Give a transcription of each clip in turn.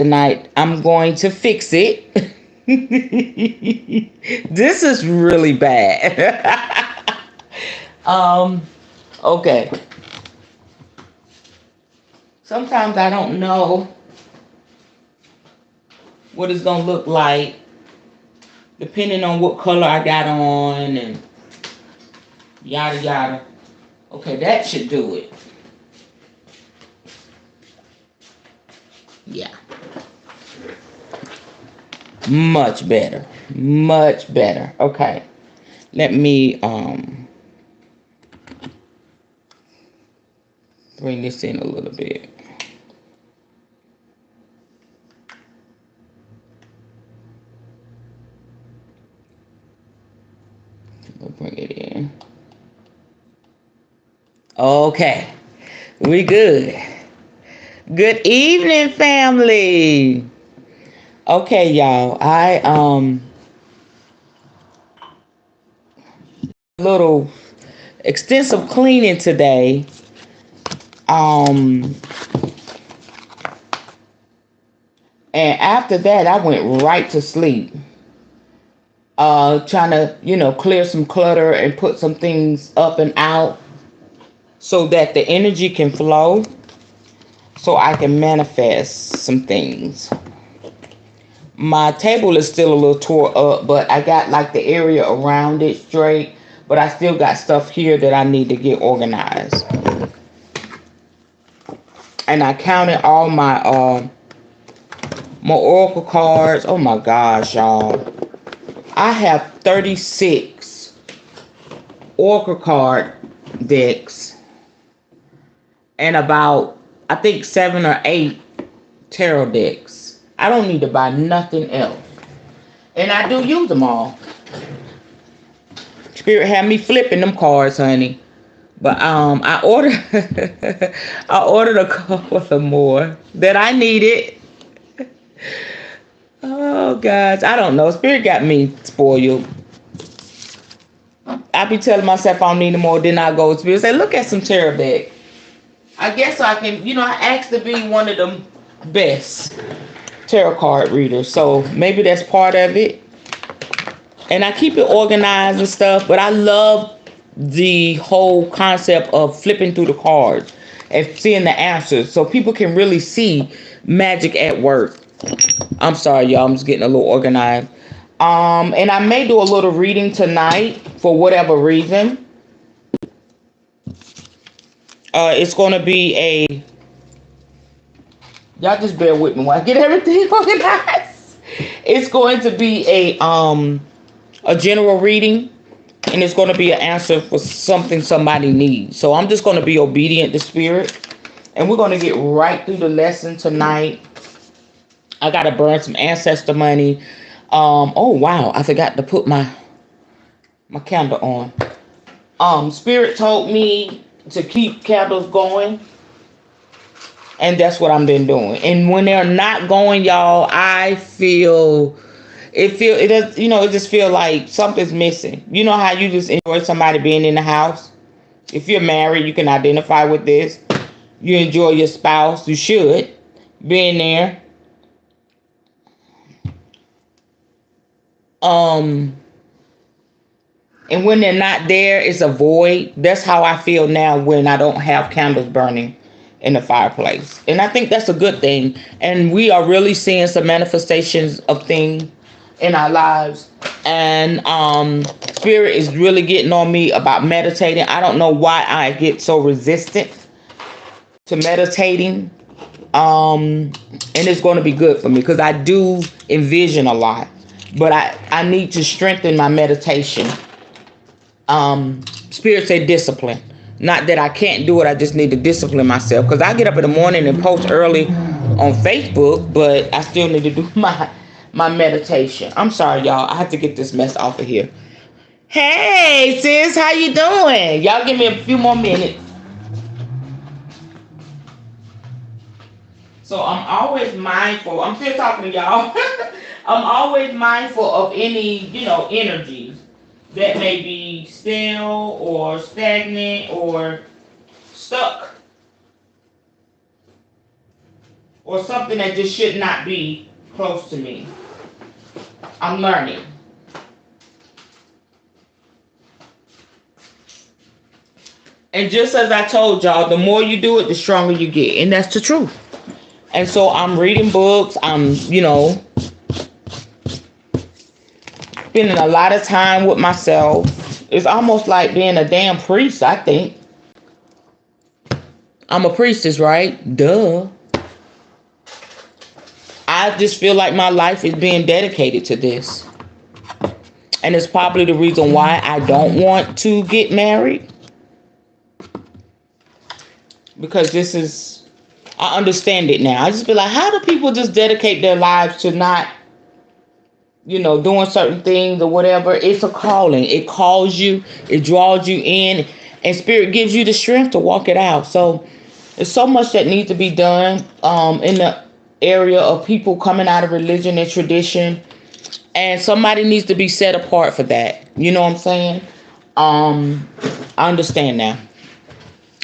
tonight. I'm going to fix it. This is really bad. um, okay. Sometimes I don't know what it's gonna look like, depending on what color I got on and yada yada. Okay, that should do it. Yeah. Much better. Much better. Okay. Let me bring this in a little bit. We'll bring it in. Okay. We good. Good evening, family. Okay, y'all. I little extensive cleaning today. Um and after that I went right to sleep. Trying to, clear some clutter and put some things up and out so that the energy can flow so I can manifest some things. My table is still a little tore up, but I got like the area around it straight, but I still got stuff here that I need to get organized. And I counted all my oracle cards. Oh my gosh, y'all. I have 36 oracle card decks and about, I think, 7 or 8 tarot decks. I don't need to buy nothing else. And I do use them all. Spirit had me flipping them cards, honey. But I ordered I ordered a couple of more that I needed. Oh gosh, I don't know. Spirit got me spoiled. I be telling myself I don't need no more. Then I go to Spirit say, look at some tarot deck. I guess I can, I asked to be one of the best tarot card readers. So maybe that's part of it. And I keep it organized and stuff, but I love the whole concept of flipping through the cards and seeing the answers so people can really see magic at work. I'm sorry, y'all. I'm just getting a little organized. And I may do a little reading tonight for whatever reason. It's going to be y'all just bear with me while I get everything organized. It's going to be a general reading, and it's going to be an answer for something somebody needs. So I'm just going to be obedient to Spirit, and we're going to get right through the lesson tonight. I got to burn some ancestor money. Oh wow, I forgot to put my candle on. Spirit told me to keep candles going, and that's what I've been doing. And when they're not going, y'all, I feel it does, it just feel like something's missing. You know how you just enjoy somebody being in the house? If you're married, you can identify with this. You enjoy your spouse, you should be in there. And when they're not there, it's a void. That's how I feel now when I don't have candles burning in the fireplace. And I think that's a good thing. And we are really seeing some manifestations of things in our lives. And Spirit is really getting on me about meditating. I don't know why I get so resistant to meditating. And it's going to be good for me because I do envision a lot. But I need to strengthen my meditation. Spirit say discipline. Not that I can't do it, I just need to discipline myself. Because I get up in the morning and post early on Facebook, but I still need to do my meditation. I'm sorry, y'all. I have to get this mess off of here. Hey, sis, how you doing? Y'all give me a few more minutes. So I'm always mindful. I'm still talking to y'all. I'm always mindful of any, energies that may be still or stagnant or stuck or something that just should not be close to me. I'm learning. And just as I told y'all, the more you do it, the stronger you get. And that's the truth. And so I'm reading books. I'm, spending a lot of time with myself. It's almost like being a damn priest, I think. I'm a priestess, right? Duh. I just feel like my life is being dedicated to this. And it's probably the reason why I don't want to get married. Because I understand it now. I just feel like, how do people just dedicate their lives to not, doing certain things or whatever? It's a calling. It calls you. It draws you in. And Spirit gives you the strength to walk it out. So there's so much that needs to be done in the area of people coming out of religion and tradition. And somebody needs to be set apart for that. You know what I'm saying? I understand now.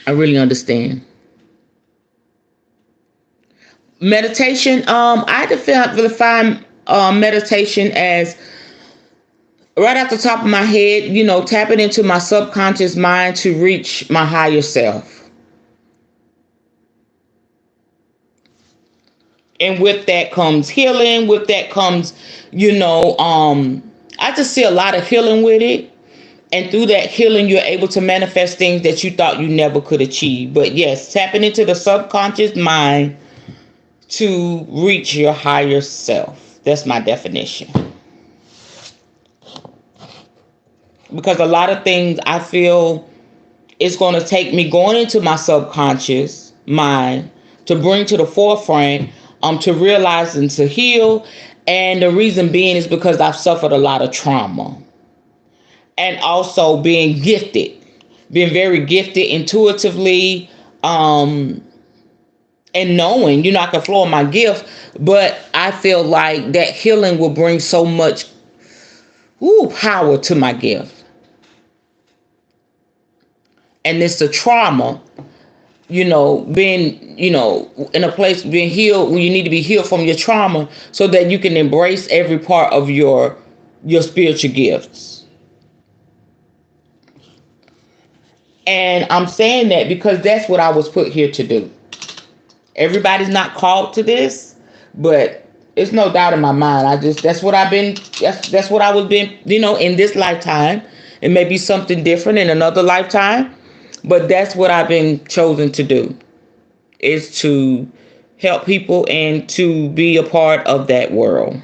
I really understand. Meditation. I define meditation as, right off the top of my head, tapping into my subconscious mind to reach my higher self. And with that comes healing. With that comes, I just see a lot of healing with it. And through that healing, you're able to manifest things that you thought you never could achieve. But yes, tapping into the subconscious mind to reach your higher self. That's my definition. Because a lot of things I feel it's going to take me going into my subconscious mind to bring to the forefront, to realize and to heal. And the reason being is because I've suffered a lot of trauma. And also being very gifted intuitively, and knowing, I can flow in my gift, but I feel like that healing will bring so much power to my gift. And it's the trauma, being, in a place being healed, when you need to be healed from your trauma so that you can embrace every part of your spiritual gifts. And I'm saying that because that's what I was put here to do. Everybody's not called to this, but it's no doubt in my mind. That's what I was being, in this lifetime. It may be something different in another lifetime, but that's what I've been chosen to do, is to help people and to be a part of that world.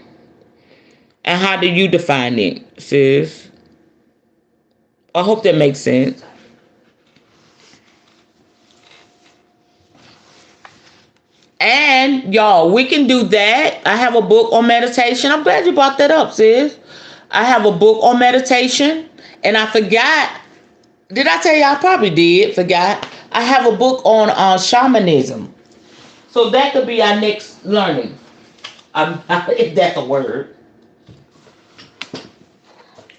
And how do you define it, sis? I hope that makes sense. And y'all, we can do that. I have a book on meditation. I'm glad you brought that up, sis. I have a book on meditation. And I forgot. Did I tell you? I probably did. Forgot. I have a book on shamanism. So that could be our next learning. If that's a word.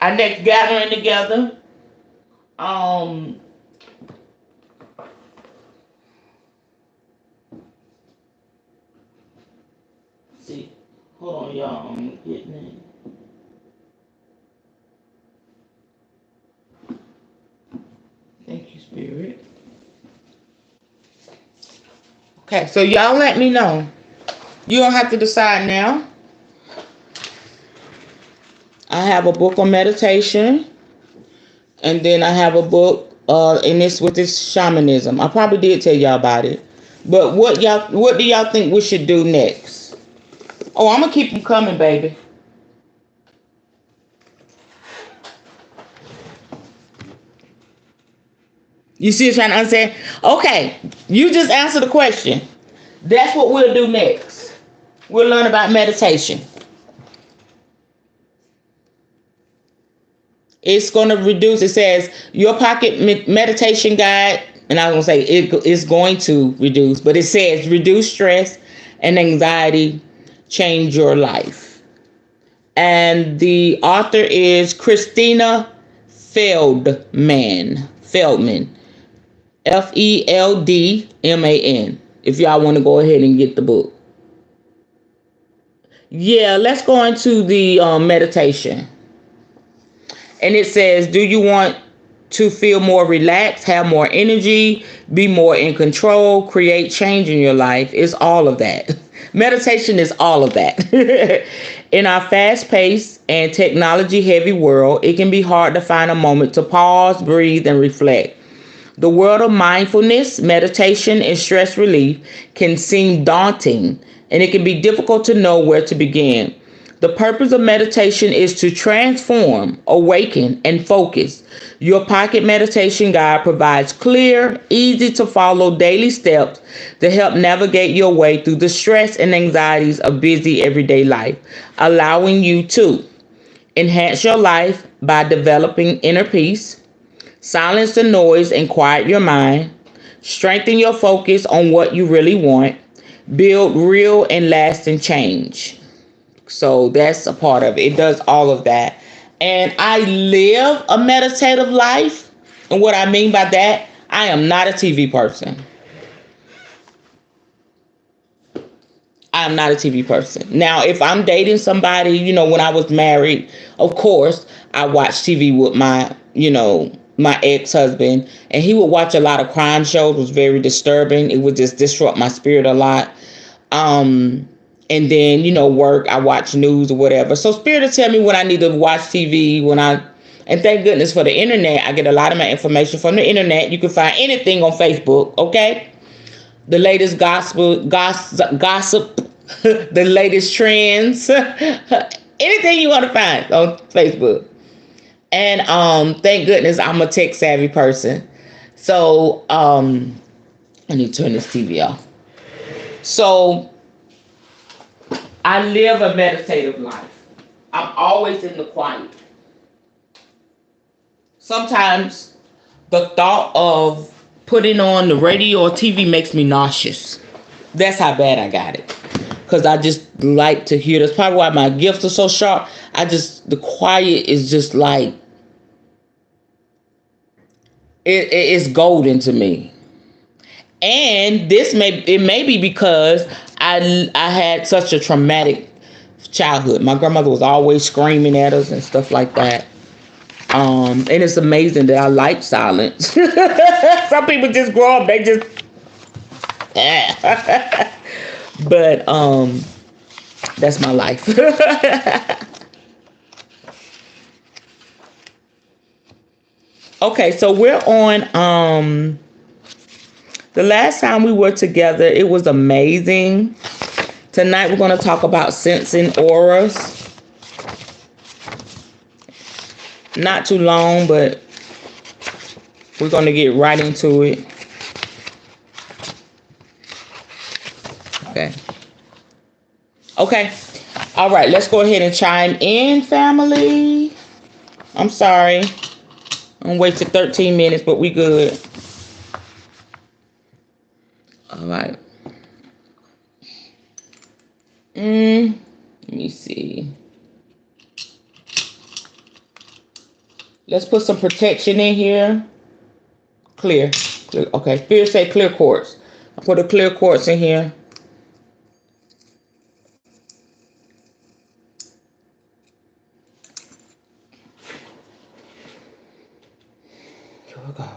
Our next gathering together. See, hold on, y'all. I'm getting it. Thank you, Spirit. Okay, so y'all let me know. You don't have to decide now. I have a book on meditation, and then I have a book in this with this shamanism. I probably did tell y'all about it, but what do y'all think we should do next? Oh, I'm gonna keep them coming, baby. You see what I'm trying to understand? Okay, you just answer the question. That's what we'll do next. We'll learn about meditation. It's going to reduce, it says, your pocket meditation guide, and I was going to say it's going to reduce, but it says reduce stress and anxiety, change your life. And the author is Christina Feldman. Feldman. Feldman. If y'all want to go ahead and get the book. Yeah, let's go into the meditation. And it says, do you want to feel more relaxed, have more energy, be more in control, create change in your life? It's all of that. Meditation is all of that. In our fast paced and technology heavy world, it can be hard to find a moment to pause, breathe, and reflect. The world of mindfulness, meditation, and stress relief can seem daunting, and it can be difficult to know where to begin. The purpose of meditation is to transform, awaken, and focus. Your pocket meditation guide provides clear, easy to follow daily steps to help navigate your way through the stress and anxieties of busy everyday life, allowing you to enhance your life by developing inner peace, silence the noise and quiet your mind, strengthen your focus on what you really want, build real and lasting change. So that's a part of it. It does all of that. And I live a meditative life. And what I mean by that, I am not a TV person. I am not a TV person. Now, if I'm dating somebody, when I was married, of course, I watched TV with my ex-husband, and he would watch a lot of crime shows. It was very disturbing. It would just disrupt my spirit a lot. And then, work, I watch news or whatever. So Spirit will tell me when I need to watch TV, and thank goodness for the internet. I get a lot of my information from the internet. You can find anything on Facebook, okay? The latest gospel, gossip, the latest trends, anything you want to find on Facebook. And thank goodness I'm a tech savvy person. So I need to turn this TV off. So I live a meditative life. I'm always in the quiet. Sometimes the thought of putting on the radio or TV makes me nauseous. That's how bad I got it. Because I just like to hear. That's probably why my gifts are so sharp. The quiet is just like, it's golden to me. And it may be because I had such a traumatic childhood. My grandmother was always screaming at us and stuff like that. And it's amazing that I like silence. Some people just grow up, they just but that's my life. Okay, so we're on the last time we were together, it was amazing. Tonight we're going to talk about sensing auras. Not too long, but we're going to get right into it. Okay. All right, let's go ahead and chime in, family. I'm sorry. I wasted 13 minutes, but we good. All right. Let me see. Let's put some protection in here. Clear. Okay. Spirit say clear quartz. I put a clear quartz in here. Here we go.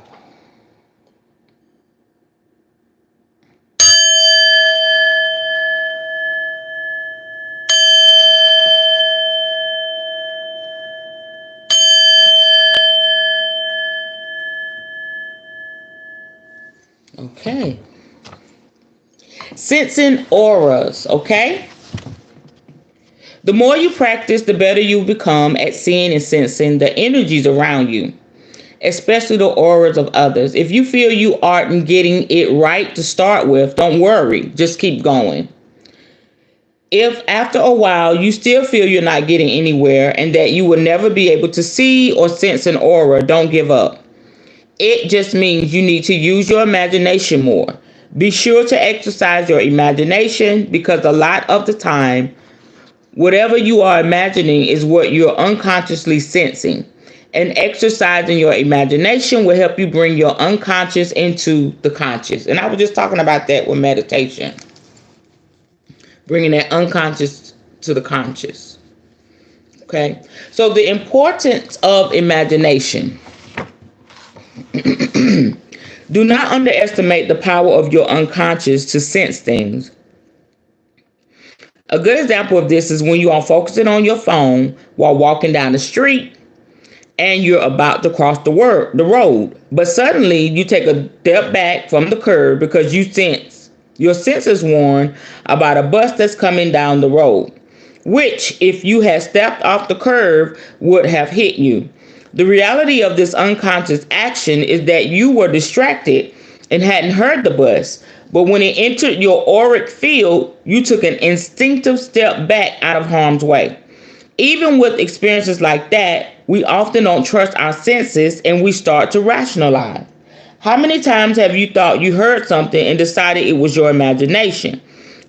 Okay. Sensing auras, okay? The more you practice, the better you become at seeing and sensing the energies around you, especially the auras of others. If you feel you aren't getting it right to start with, don't worry. Just keep going. If after a while you still feel you're not getting anywhere and that you will never be able to see or sense an aura, don't give up. It just means you need to use your imagination more. Be sure to exercise your imagination because a lot of the time, whatever you are imagining is what you're unconsciously sensing. And exercising your imagination will help you bring your unconscious into the conscious. And I was just talking about that with meditation. Bringing that unconscious to the conscious. Okay, so the importance of imagination. Do not underestimate the power of your unconscious to sense things. A good example of this is when you are focusing on your phone while walking down the street and you're about to cross the road. But suddenly you take a step back from the curb because your senses warn about a bus that's coming down the road, which, if you had stepped off the curb, would have hit you. The reality of this unconscious action is that you were distracted and hadn't heard the bus. But when it entered your auric field, you took an instinctive step back out of harm's way. Even with experiences like that, we often don't trust our senses and we start to rationalize. How many times have you thought you heard something and decided it was your imagination,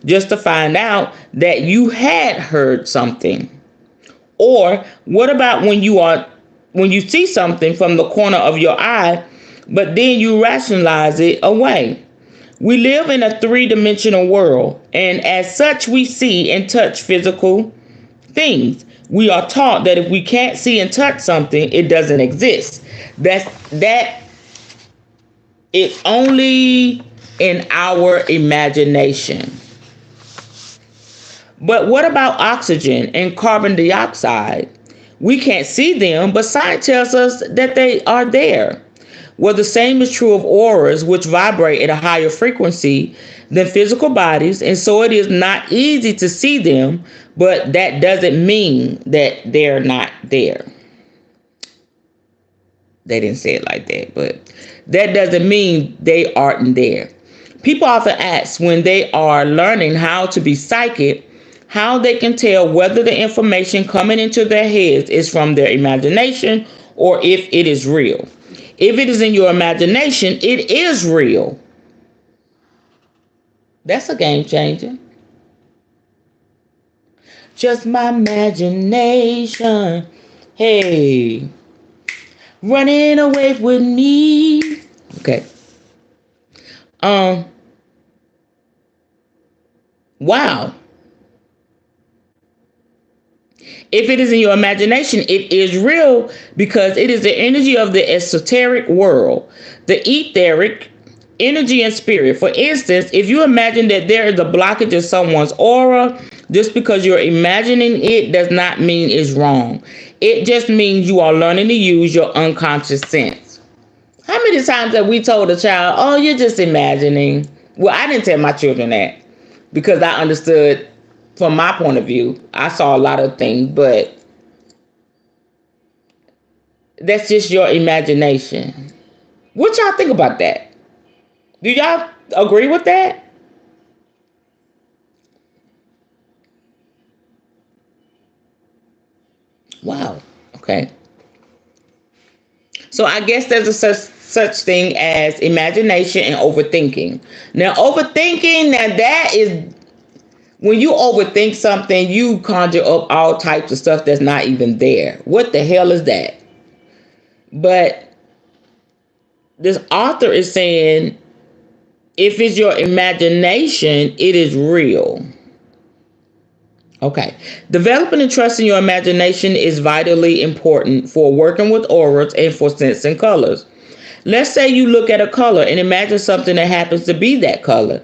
just to find out that you had heard something? Or what about when you see something from the corner of your eye, but then you rationalize it away? We live in a three-dimensional world, and as such, we see and touch physical things. We are taught that if we can't see and touch something, it doesn't exist. That it's only in our imagination. But what about oxygen and carbon dioxide? We can't see them, but science tells us that they are there. Well, the same is true of auras, which vibrate at a higher frequency than physical bodies, and so it is not easy to see them, but that doesn't mean that they're not there. They didn't say it like that, but that doesn't mean they aren't there. People often ask when they are learning how to be psychic, how they can tell whether the information coming into their heads is from their imagination or if it is real. If it is in your imagination, it is real. That's a game changer. Just my imagination. Hey, running away with me. Okay. Wow. If it is in your imagination, it is real because it is the energy of the esoteric world, the etheric energy and spirit. For instance, if you imagine that there is a blockage in someone's aura, just because you're imagining it does not mean it's wrong. It just means you are learning to use your unconscious sense. How many times have we told a child, oh, you're just imagining? Well, I didn't tell my children that because I understood from my point of view. I saw a lot of things, but that's just your imagination. What y'all think about that? Do y'all agree with that? Wow. Okay. So I guess there's a such thing as imagination and overthinking. Now, overthinking, that is when you overthink something, you conjure up all types of stuff that's not even there. What the hell is that? But this author is saying, if it's your imagination, it is real. Okay. Developing and trusting your imagination is vitally important for working with auras and for sensing colors. Let's say you look at a color and imagine something that happens to be that color.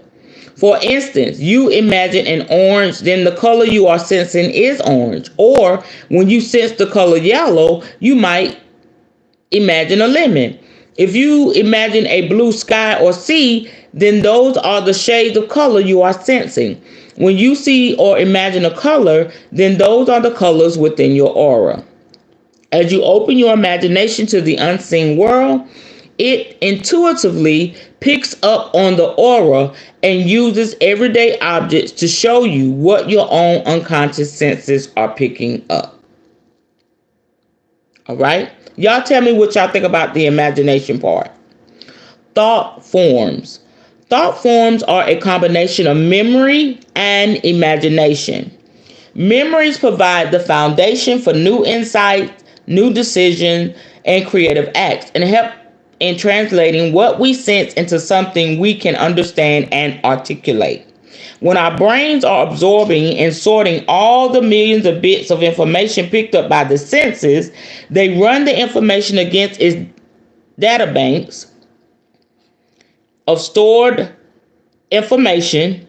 For instance, you imagine an orange, then the color you are sensing is orange. Or when you sense the color yellow, you might imagine a lemon. If you imagine a blue sky or sea, then those are the shades of color you are sensing. When you see or imagine a color, then those are the colors within your aura. As you open your imagination to the unseen world, it intuitively picks up on the aura and uses everyday objects to show you what your own unconscious senses are picking up. All right? Y'all tell me what y'all think about the imagination part. Thought forms. Thought forms are a combination of memory and imagination. Memories provide the foundation for new insights, new decisions, and creative acts, and help in translating what we sense into something we can understand and articulate. When our brains are absorbing and sorting all the millions of bits of information picked up by the senses, they run the information against its databanks of stored information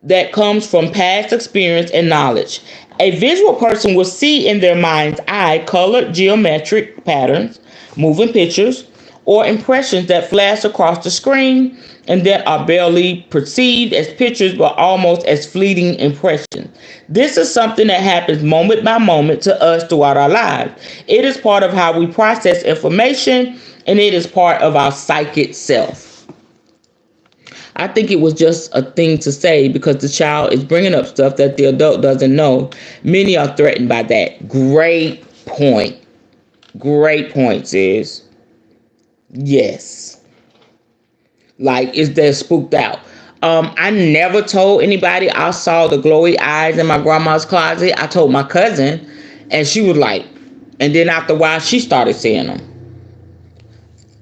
that comes from past experience and knowledge. A visual person will see in their mind's eye colored geometric patterns, moving pictures, or impressions that flash across the screen and that are barely perceived as pictures but almost as fleeting impressions. This is something that happens moment by moment to us throughout our lives. It is part of how we process information, and it is part of our psychic self. I think it was just a thing to say because the child is bringing up stuff that the adult doesn't know. Many are threatened by that. Great point. Great point, sis. Yes. Like, is that spooked out? I never told anybody I saw the glowy eyes in my grandma's closet. I told my cousin, and she was like, and then after a while, she started seeing them.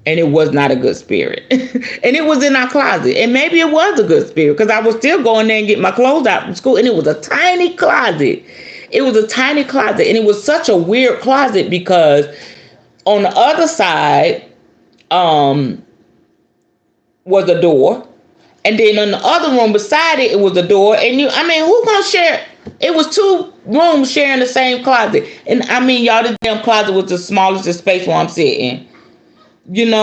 And it was not a good spirit. And it was in our closet. And maybe it was a good spirit because I was still going there and get my clothes out from school. And it was a tiny closet. It was a tiny closet. And it was such a weird closet because on the other side was a door. And then in the other room beside it, it was a door. And who's going to share? It was two rooms sharing the same closet. And y'all, this damn closet was the smallest space where I'm sitting. And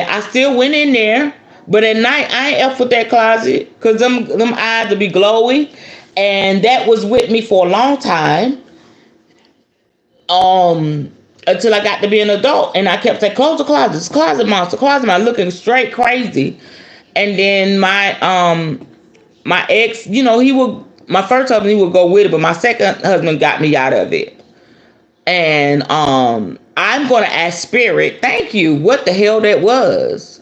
I still went in there, but at night I ain't up with that closet because them eyes will be glowy, and that was with me for a long time. Until I got to be an adult, and I kept saying, "Close the closet, it's closet monster, looking straight crazy. And then my ex, my first husband, he would go with it, but my second husband got me out of it. And I'm going to ask Spirit, thank you, what the hell that was.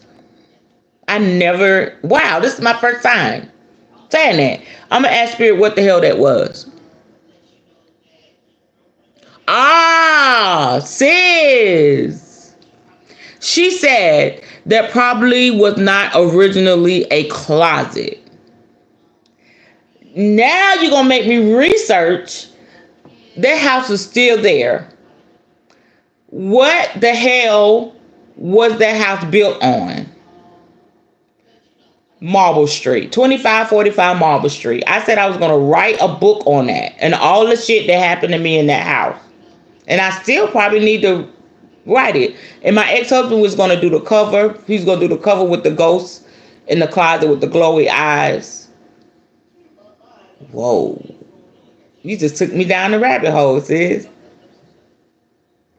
Wow, this is my first time saying that. I'm going to ask Spirit what the hell that was. Sis. She said that probably was not originally a closet. Now you're going to make me research. That house is still there. What the hell was that house built on? Marble Street, 2545 Marble Street. I said I was going to write a book on that and all the shit that happened to me in that house. And I still probably need to write it. And my ex-husband was going to do the cover. He's going to do the cover with the ghost in the closet with the glowy eyes. Whoa. You just took me down the rabbit hole, sis.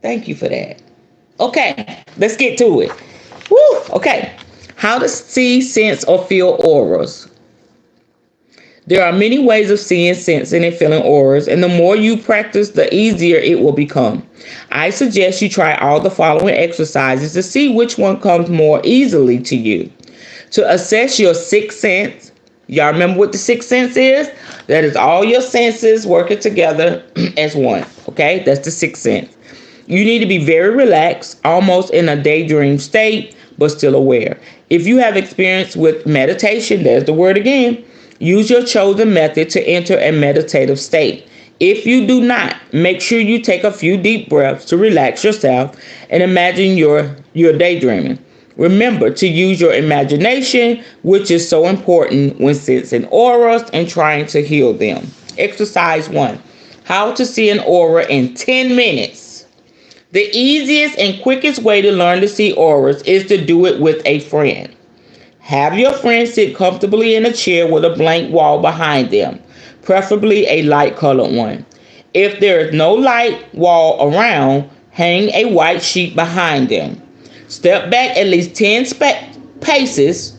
Thank you for that. Okay, let's get to it. Woo, okay. How to see, sense, or feel auras. There are many ways of seeing, sensing, and feeling auras, and the more you practice, the easier it will become. I suggest you try all the following exercises to see which one comes more easily to you. To assess your sixth sense, y'all remember what the sixth sense is? That is all your senses working together as one, okay? That's the sixth sense. You need to be very relaxed, almost in a daydream state, but still aware. If you have experience with meditation, there's the word again, use your chosen method to enter a meditative state. If you do not, make sure you take a few deep breaths to relax yourself and imagine you're daydreaming. Remember to use your imagination, which is so important when sensing auras and trying to heal them. Exercise 1. How to see an aura in 10 minutes. The easiest and quickest way to learn to see auras is to do it with a friend. Have your friend sit comfortably in a chair with a blank wall behind them, preferably a light colored one. If there is no light wall around, hang a white sheet behind them. Step back at least 10 paces,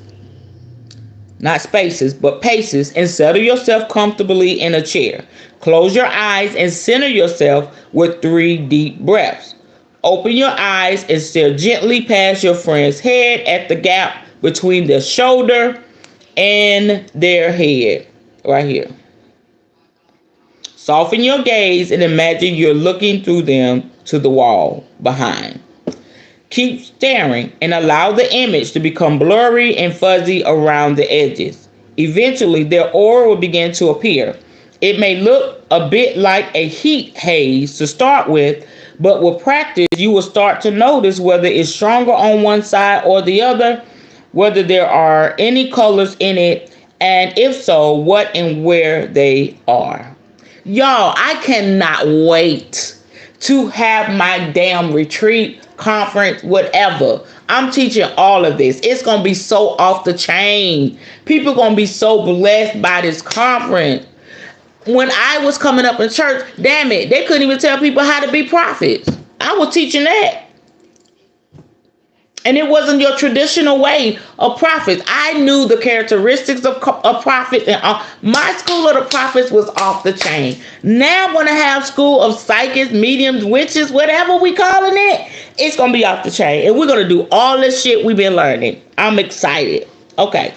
not spaces, but paces, and settle yourself comfortably in a chair. Close your eyes and center yourself with 3 deep breaths. Open your eyes and stare gently past your friend's head at the gap between their shoulder and their head, right here. Soften your gaze and imagine you're looking through them to the wall behind. Keep staring and allow the image to become blurry and fuzzy around the edges. Eventually, their aura will begin to appear. It may look a bit like a heat haze to start with, but with practice, you will start to notice whether it's stronger on one side or the other, whether there are any colors in it, and if so, what and where they are. Y'all, I cannot wait to have my damn retreat, conference, whatever. I'm teaching all of this. It's going to be so off the chain. People going to be so blessed by this conference. When I was coming up in church, damn it, they couldn't even tell people how to be prophets. I was teaching that. And it wasn't your traditional way of prophets. I knew the characteristics of prophets, and my school of the prophets was off the chain. Now I'm going to have school of psychics, mediums, witches, whatever we calling it. It's going to be off the chain. And we're going to do all this shit we've been learning. I'm excited. Okay.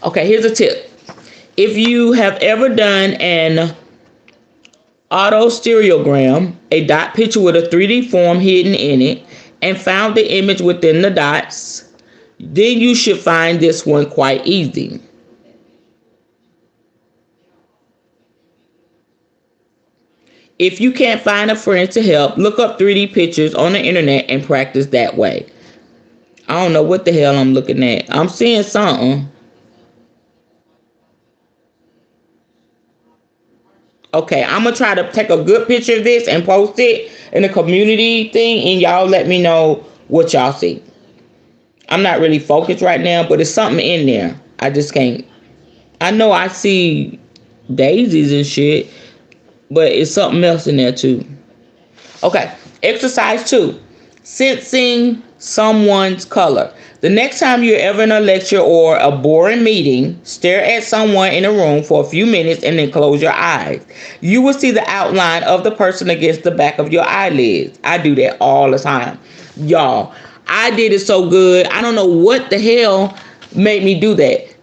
Okay, here's a tip. If you have ever done an autostereogram, a dot picture with a 3D form hidden in it, and found the image within the dots, then you should find this one quite easy. If you can't find a friend to help, look up 3D pictures on the internet and practice that way. I don't know what the hell I'm looking at. I'm seeing something. Okay, I'm going to try to take a good picture of this and post it in the community thing, and y'all let me know what y'all see. I'm not really focused right now, but it's something in there. I just can't. I know I see daisies and shit, but it's something else in there too. Okay, exercise 2. Sensing someone's color. The next time you're ever in a lecture or a boring meeting, stare at someone in a room for a few minutes and then close your eyes. You will see the outline of the person against the back of your eyelids. I do that all the time. Y'all, I did it so good. I don't know what the hell made me do that.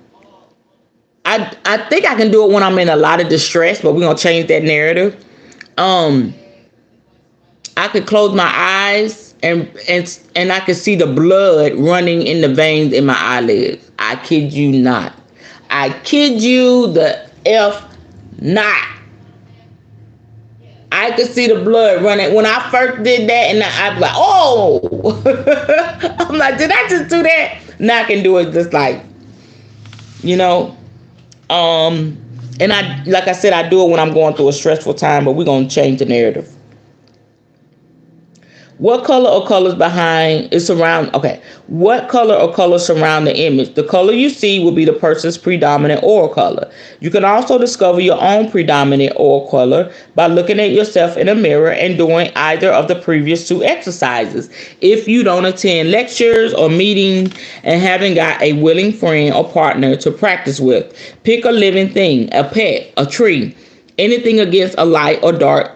I think I can do it when I'm in a lot of distress, but we're going to change that narrative. I could close my eyes and I could see the blood running in the veins in my eyelids. I kid you not. I kid you the F not. I could see the blood running. When I first did that, and I was like, oh. I'm like, did I just do that? Now I can do it just like, you know. And I, like I said, I do it when I'm going through a stressful time, but we're going to change the narrative. What color or colors behind is surround? Okay. What color or colors surround the image? The color you see will be the person's predominant aura color. You can also discover your own predominant aura color by looking at yourself in a mirror and doing either of the previous 2 exercises. If you don't attend lectures or meetings and haven't got a willing friend or partner to practice with, pick a living thing, a pet, a tree, anything against a light or dark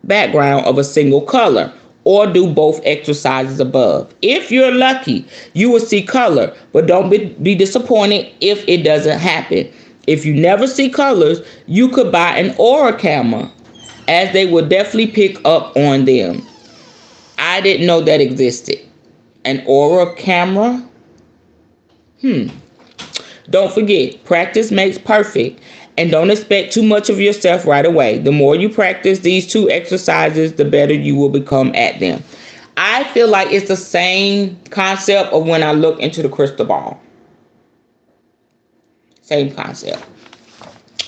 background of a single color, or do both exercises above. If you're lucky, you will see color, but don't be disappointed if it doesn't happen. If you never see colors, you could buy an aura camera, as they will definitely pick up on them. I didn't know that existed. An aura camera? Don't forget, practice makes perfect, and don't expect too much of yourself right away. The more you practice these 2 exercises, the better you will become at them. I feel like it's the same concept of when I look into the crystal ball. Same concept.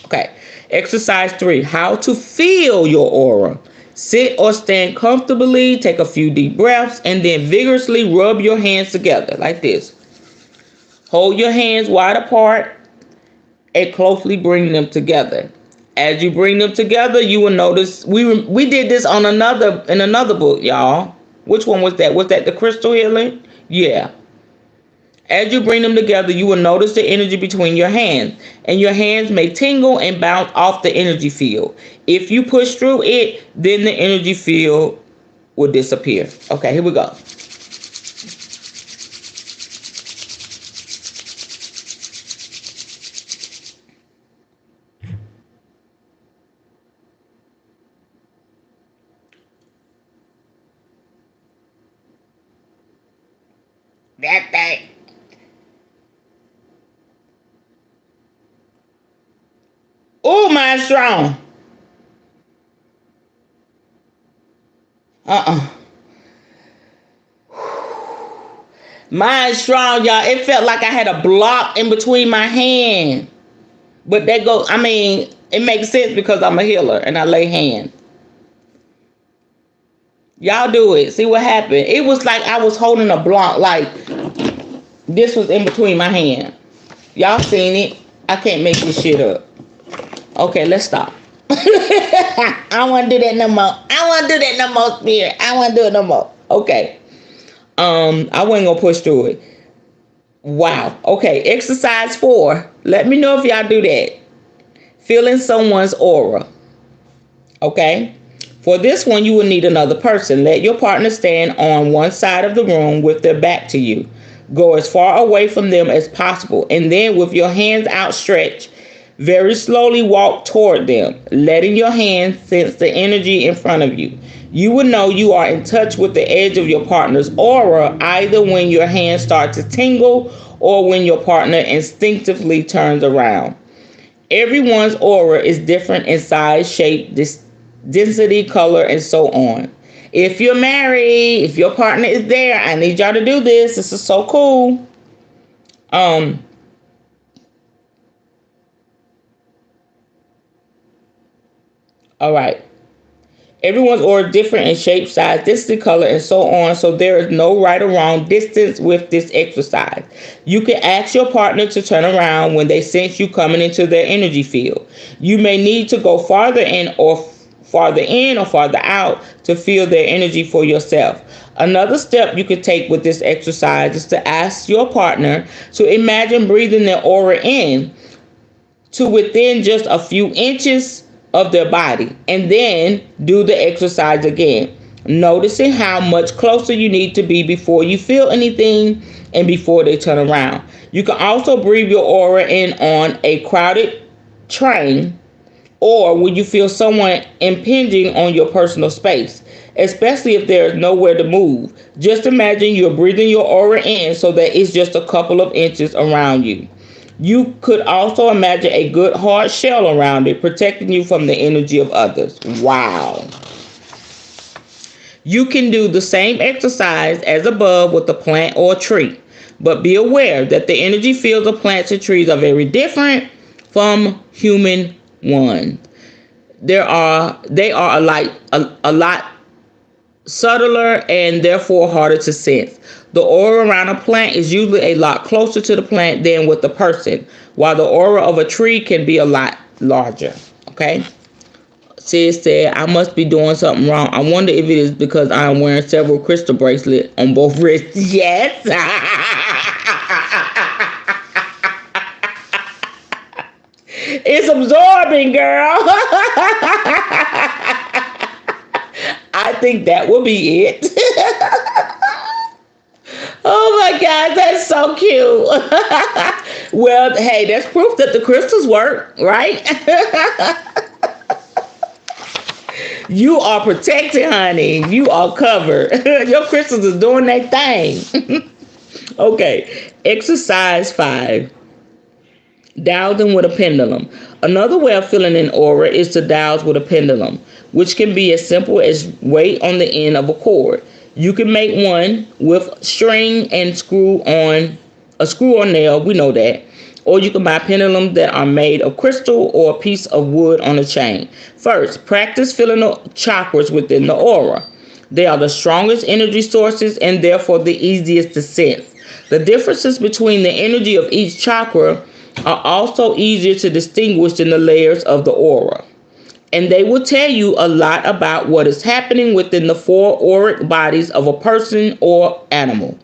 Okay, exercise 3, how to feel your aura. Sit or stand comfortably, take a few deep breaths, and then vigorously rub your hands together like this. Hold your hands wide apart and closely bring them together. As you bring them together, you will notice we did this on another book, y'all. Which one was that? Was that the crystal healing? Yeah. As you bring them together, you will notice the energy between your hands, and your hands may tingle and bounce off the energy field. If you push through it, then the energy field will disappear. Okay, here we go. That thing. Oh, mine's strong. Uh-uh. Mine's strong, y'all. It felt like I had a block in between my hand. But that goes, I mean, it makes sense because I'm a healer and I lay hands. Y'all do it. See what happened. It was like I was holding a block, like this was in between my hand. Y'all seen it. I can't make this shit up. Okay, let's stop. I don't want to do that no more. I want to do that no more, Spirit. I want to do it no more. Okay. I wasn't gonna push through it. Wow. Okay, exercise 4. Let me know if y'all do that. Feeling someone's aura. Okay. For this one, you will need another person. Let your partner stand on one side of the room with their back to you. Go as far away from them as possible, and then with your hands outstretched, very slowly walk toward them, letting your hands sense the energy in front of you. You will know you are in touch with the edge of your partner's aura either when your hands start to tingle or when your partner instinctively turns around. Everyone's aura is different in size, shape, density, color, and so on. If you're married, if your partner is there, I need y'all to do this. This is so cool. All right. Everyone's aura is different in shape, size, density, color, and so on. So there is no right or wrong distance with this exercise. You can ask your partner to turn around when they sense you coming into their energy field. You may need to go farther in or farther out to feel their energy for yourself. Another step you could take with this exercise is to ask your partner to imagine breathing their aura in to within just a few inches of their body, and then do the exercise again, noticing how much closer you need to be before you feel anything and before they turn around. You can also breathe your aura in on a crowded train or when you feel someone impinging on your personal space, especially if there is nowhere to move. Just imagine you're breathing your aura in so that it's just a couple of inches around you. You could also imagine a good hard shell around it, protecting you from the energy of others. Wow. You can do the same exercise as above with a plant or a tree, but be aware that the energy fields of plants and trees are very different from human ones. They are a lot subtler and therefore harder to sense. The aura around a plant is usually a lot closer to the plant than with the person, while the aura of a tree can be a lot larger. Okay? Sis said, I must be doing something wrong. I wonder if it is because I am wearing several crystal bracelets on both wrists. Yes. It's absorbing, girl. I think that will be it. Oh my God, that's so cute. Well, hey, that's proof that the crystals work, right? You are protected, honey. You are covered. Your crystals is doing their thing. Okay, exercise 5. Dowsing with a pendulum. Another way of feeling an aura is to dowse with a pendulum, which can be as simple as weight on the end of a cord. You can make one with string and screw on nail. We know that. Or you can buy pendulums that are made of crystal or a piece of wood on a chain. First, practice feeling the chakras within the aura. They are the strongest energy sources and therefore the easiest to sense. The differences between the energy of each chakra are also easier to distinguish than the layers of the aura. And they will tell you a lot about what is happening within the 4 auric bodies of a person or animal.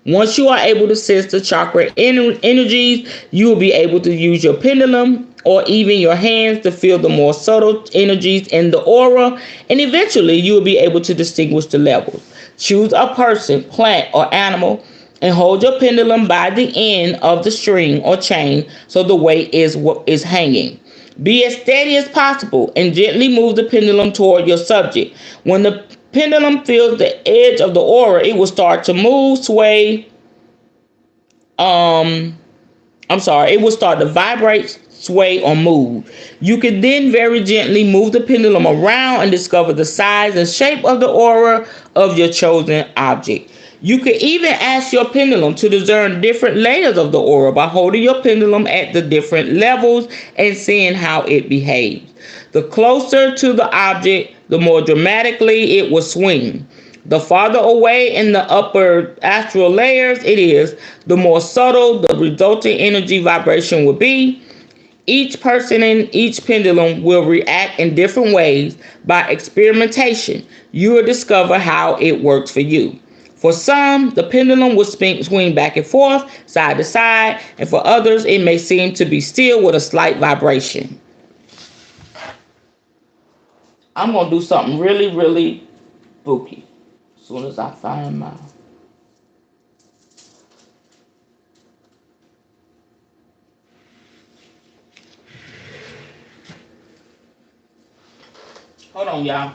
Once you are able to sense the chakra energies, you will be able to use your pendulum or even your hands to feel the more subtle energies in the aura, and eventually you will be able to distinguish the levels. Choose a person, plant, or animal and hold your pendulum by the end of the string or chain so the weight is hanging. Be as steady as possible and gently move the pendulum toward your subject. When the pendulum feels the edge of the aura, it will start to move, sway. It will start to vibrate, sway, or move. You can then very gently move the pendulum around and discover the size and shape of the aura of your chosen object. You can even ask your pendulum to discern different layers of the aura by holding your pendulum at the different levels and seeing how it behaves. The closer to the object, the more dramatically it will swing. The farther away in the upper astral layers it is, the more subtle the resulting energy vibration will be. Each person and each pendulum will react in different ways. By experimentation, you will discover how it works for you. For some, the pendulum will swing back and forth, side to side, and for others, it may seem to be still with a slight vibration. I'm going to do something really, really spooky as soon as I find my... Hold on, y'all.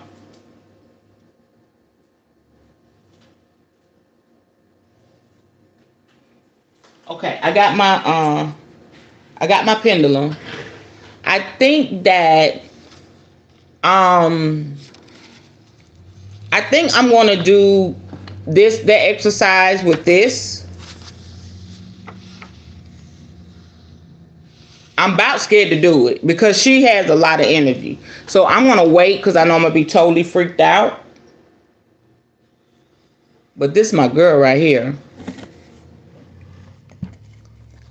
Okay, I got my pendulum. I think that I think I'm going to do the exercise with this. I'm about scared to do it because she has a lot of energy. So I'm going to wait because I know I'm going to be totally freaked out. But this is my girl right here.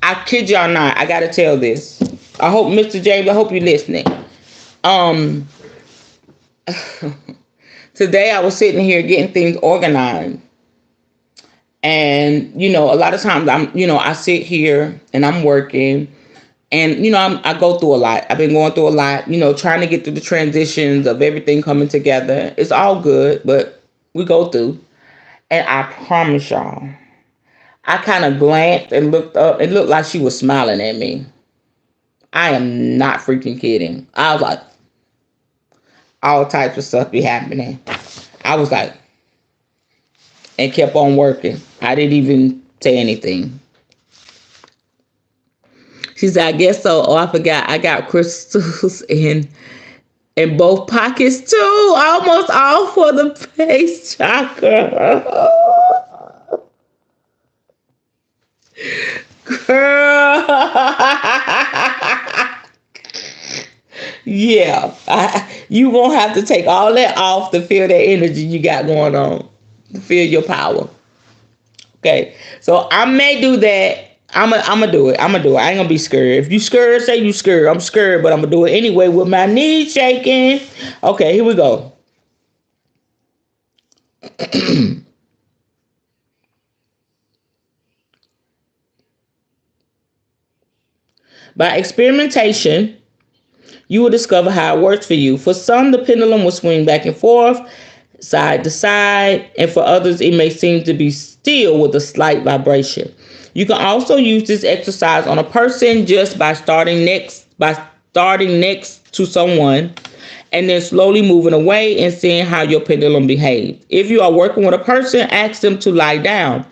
I kid y'all not. I got to tell this. I hope, Mr. James, I hope you're listening. Today I was sitting here getting things organized. And, a lot of times I sit here and I'm working. And, I go through a lot. I've been going through a lot, trying to get through the transitions of everything coming together. It's all good, but we go through. And I promise y'all, I kind of glanced and looked up. It looked like she was smiling at me. I am not freaking kidding. I was like, all types of stuff be happening. I was like, and kept on working. I didn't even say anything. She said, I guess so. Oh, I forgot. I got crystals in both pockets too. Almost all for the base chakra. Girl. Yeah. You won't have to take all that off to feel that energy you got going on. To feel your power. Okay. So I may do that. I'm gonna do it. I ain't gonna be scared. If you scared, say you scared. I'm scared, but I'm gonna do it anyway with my knees shaking. Okay, here we go. By experimentation, you will discover how it works for you. For some, the pendulum will swing back and forth, side to side, and for others, it may seem to be still with a slight vibration. You can also use this exercise on a person just by starting next to someone and then slowly moving away and seeing how your pendulum behaves. If you are working with a person, ask them to lie down.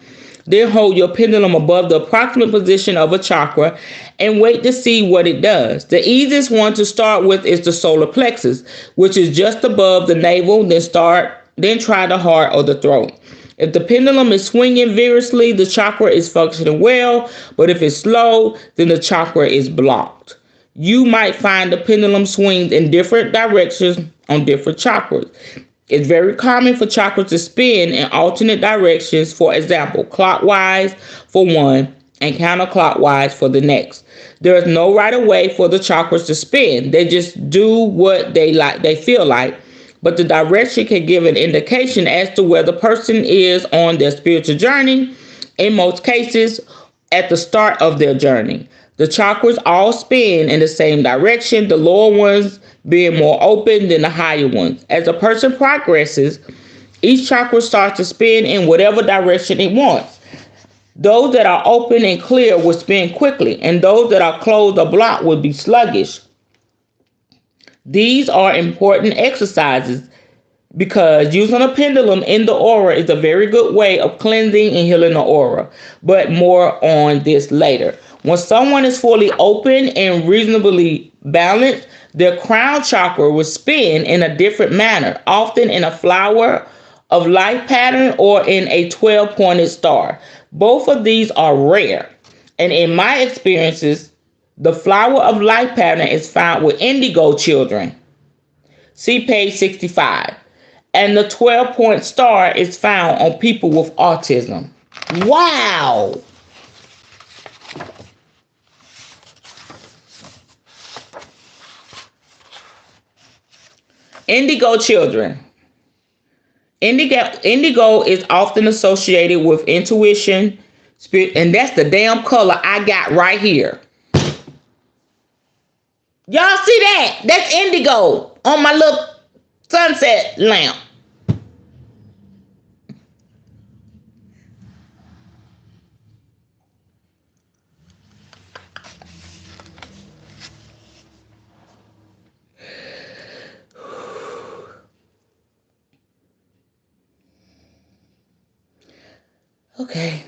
Then hold your pendulum above the approximate position of a chakra and wait to see what it does. The easiest one to start with is the solar plexus, which is just above the navel. Then try the heart or the throat. If the pendulum is swinging vigorously, the chakra is functioning well, but if it's slow, then the chakra is blocked. You might find the pendulum swings in different directions on different chakras. It's very common for chakras to spin in alternate directions, for example, clockwise for one and counterclockwise for the next. There is no right way for the chakras to spin. They just do what they feel like. But the direction can give an indication as to where the person is on their spiritual journey, in most cases, at the start of their journey. The chakras all spin in the same direction, the lower ones being more open than the higher ones. As a person progresses, each chakra starts to spin in whatever direction it wants. Those that are open and clear will spin quickly, and those that are closed or blocked will be sluggish. These are important exercises because using a pendulum in the aura is a very good way of cleansing and healing the aura. But more on this later. When someone is fully open and reasonably balanced, their crown chakra will spin in a different manner, often in a flower of life pattern or in a 12-pointed star. Both of these are rare. And in my experiences, the flower of life pattern is found with indigo children. See page 65. And the 12-point star is found on people with autism. Wow. Indigo children. Indigo is often associated with intuition, spirit, and that's the damn color I got right here. Y'all see that? That's indigo on my little sunset lamp. Okay.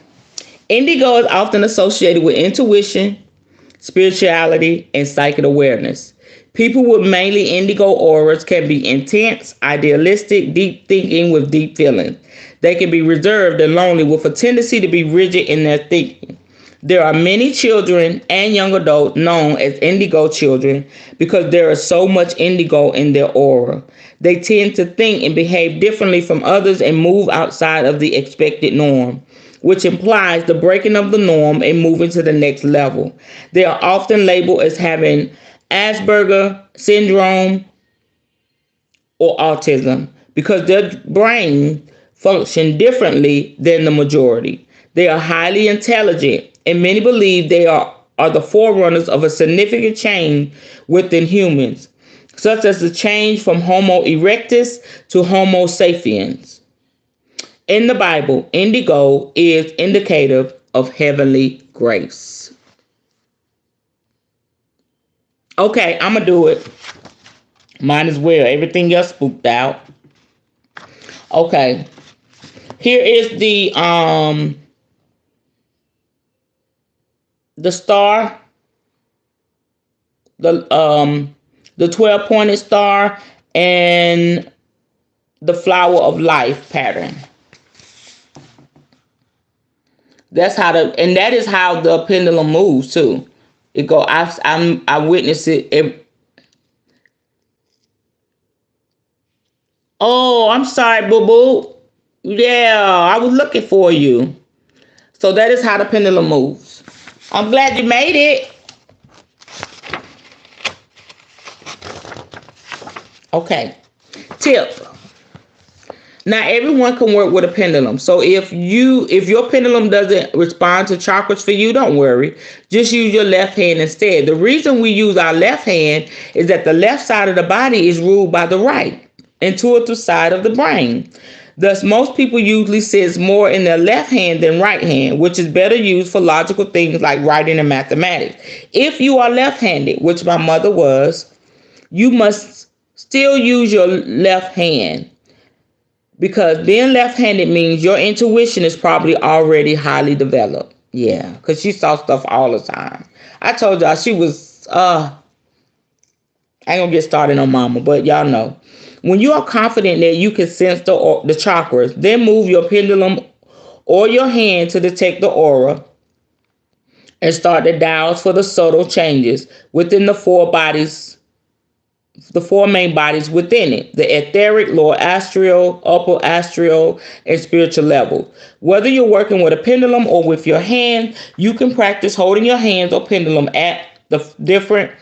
Indigo is often associated with intuition, spirituality, and psychic awareness. People with mainly indigo auras can be intense, idealistic, deep thinking with deep feelings. They can be reserved and lonely with a tendency to be rigid in their thinking. There are many children and young adults known as indigo children because there is so much indigo in their aura. They tend to think and behave differently from others and move outside of the expected norm, which implies the breaking of the norm and moving to the next level. They are often labeled as having Asperger syndrome or autism because their brain function differently than the majority. They are highly intelligent, and many believe they are the forerunners of a significant change within humans, such as the change from Homo erectus to Homo sapiens. In the Bible, indigo is indicative of heavenly grace. Okay, I'm going to do it. Might as well. Everything else spooked out. Okay. Here is the star. The 12-pointed star and the flower of life pattern. That is how the pendulum moves too. It go. I witnessed it. Oh, I'm sorry, boo boo. Yeah, I was looking for you. So that is how the pendulum moves. I'm glad you made it. Okay. Tip. Not everyone can work with a pendulum. So if your pendulum doesn't respond to chakras for you, don't worry. Just use your left hand instead. The reason we use our left hand is that the left side of the body is ruled by the right, intuitive side of the brain. Thus, most people usually sit more in their left hand than right hand, which is better used for logical things like writing and mathematics. If you are left-handed, which my mother was, you must still use your left hand. Because being left-handed means your intuition is probably already highly developed. Yeah, because she saw stuff all the time. I told y'all she was, I ain't gonna get started on mama, but y'all know. When you are confident that you can sense the chakras, then move your pendulum or your hand to detect the aura and start the dials for the subtle changes within the four main bodies within it: the etheric, lower astral, upper astral, and spiritual level. Whether you're working with a pendulum or with your hand, you can practice holding your hands or pendulum at the different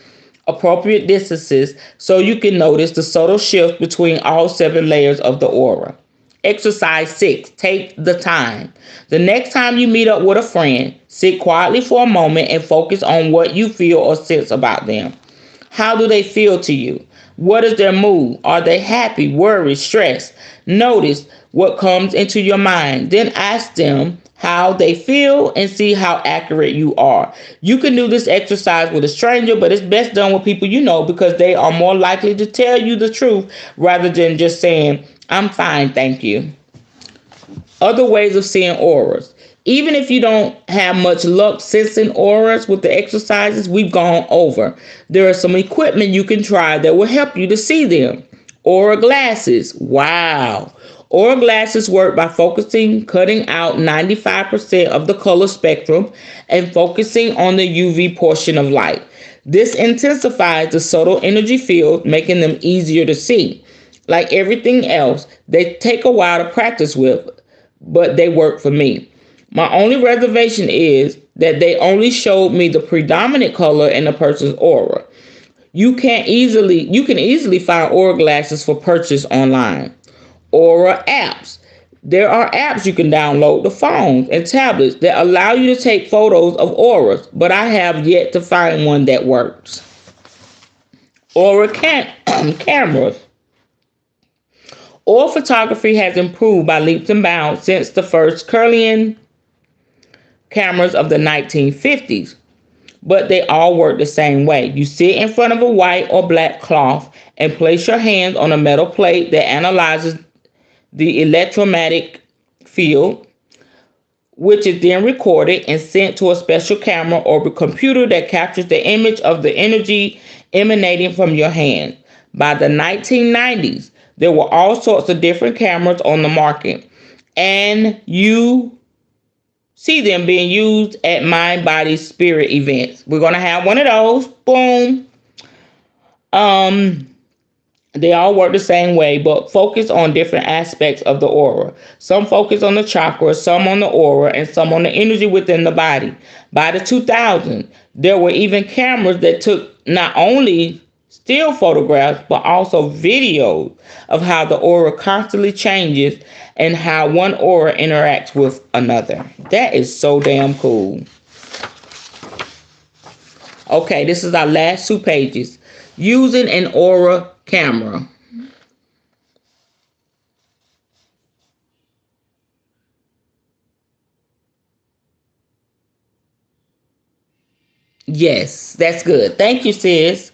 appropriate distances so you can notice the subtle shift between all 7 layers of the aura. Exercise 6. Take the time. The next time you meet up with a friend, sit quietly for a moment and focus on what you feel or sense about them. How do they feel to you? What is their mood? Are they happy, worried, stressed? Notice what comes into your mind. Then ask them how they feel and see how accurate you are. You can do this exercise with a stranger, but it's best done with people you know because they are more likely to tell you the truth rather than just saying, I'm fine, thank you. Other ways of seeing auras. Even if you don't have much luck sensing auras with the exercises we've gone over, there are some equipment you can try that will help you to see them. Aura glasses. Wow. Aura glasses work by cutting out 95% of the color spectrum and focusing on the UV portion of light. This intensifies the subtle energy field, making them easier to see. Like everything else, they take a while to practice with, but they work for me. My only reservation is that they only showed me the predominant color in a person's aura. You can easily find aura glasses for purchase online. Aura apps. There are apps you can download to phones and tablets that allow you to take photos of auras, but I have yet to find one that works. Aura cameras. Oil photography has improved by leaps and bounds since the first Kirlian cameras of the 1950s, but they all work the same way. You sit in front of a white or black cloth and place your hands on a metal plate that analyzes the electromagnetic field, which is then recorded and sent to a special camera or computer that captures the image of the energy emanating from your hand. By the 1990s, there were all sorts of different cameras on the market, and you see them being used at mind, body, spirit events. We're going to have one of those. Boom. They all work the same way, but focus on different aspects of the aura. Some focus on the chakras, some on the aura, and some on the energy within the body. By the 2000s, there were even cameras that took not only still photographs, but also videos of how the aura constantly changes and how one aura interacts with another. That is so damn cool. Okay, this is our last 2 pages. Using an aura camera. Yes, that's good. Thank you, sis.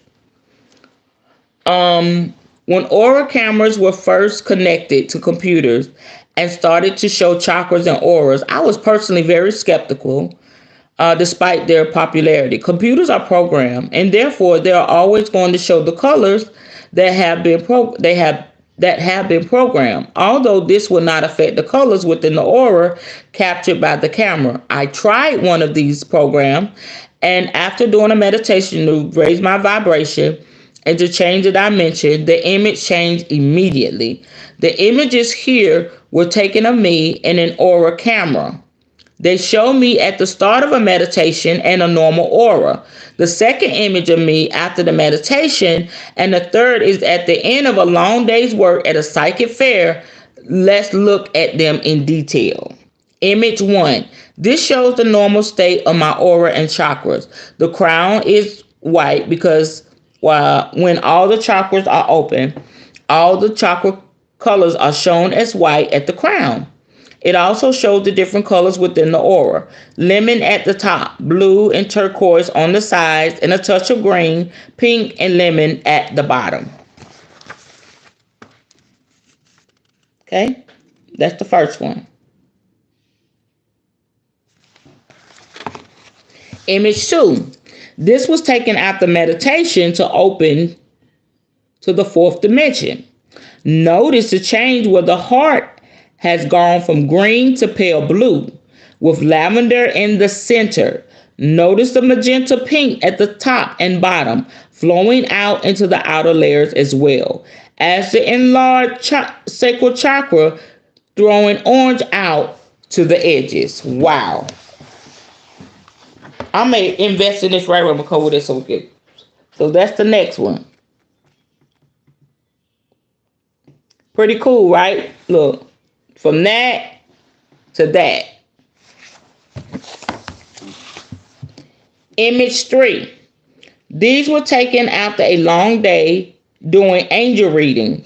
When aura cameras were first connected to computers and started to show chakras and auras, I was personally very skeptical, despite their popularity. Computers are programmed, and therefore they are always going to show the colors that have been programmed. Although this will not affect the colors within the aura captured by the camera. I tried one of these programs, and after doing a meditation to raise my vibration and to change the dimension, the image changed immediately. The images here were taken of me in an aura camera. They show me at the start of a meditation and a normal aura. The second image of me after the meditation, and the third is at the end of a long day's work at a psychic fair. Let's look at them in detail. Image 1. This shows the normal state of my aura and chakras. The crown is white because when all the chakras are open, all the chakra colors are shown as white at the crown. It also shows the different colors within the aura. Lemon at the top, blue and turquoise on the sides, and a touch of green, pink, and lemon at the bottom. Okay, that's the first one. Image 2. This was taken after meditation to open to the 4th dimension. Notice the change where the heart has gone from green to pale blue, with lavender in the center. Notice the magenta pink at the top and bottom, flowing out into the outer layers as well. As the enlarged sacral chakra, throwing orange out to the edges. Wow. I may invest in this right where I'm going to cover this okay. So that's the next one. Pretty cool, right? Look. From that to that. Image 3. These were taken after a long day doing angel reading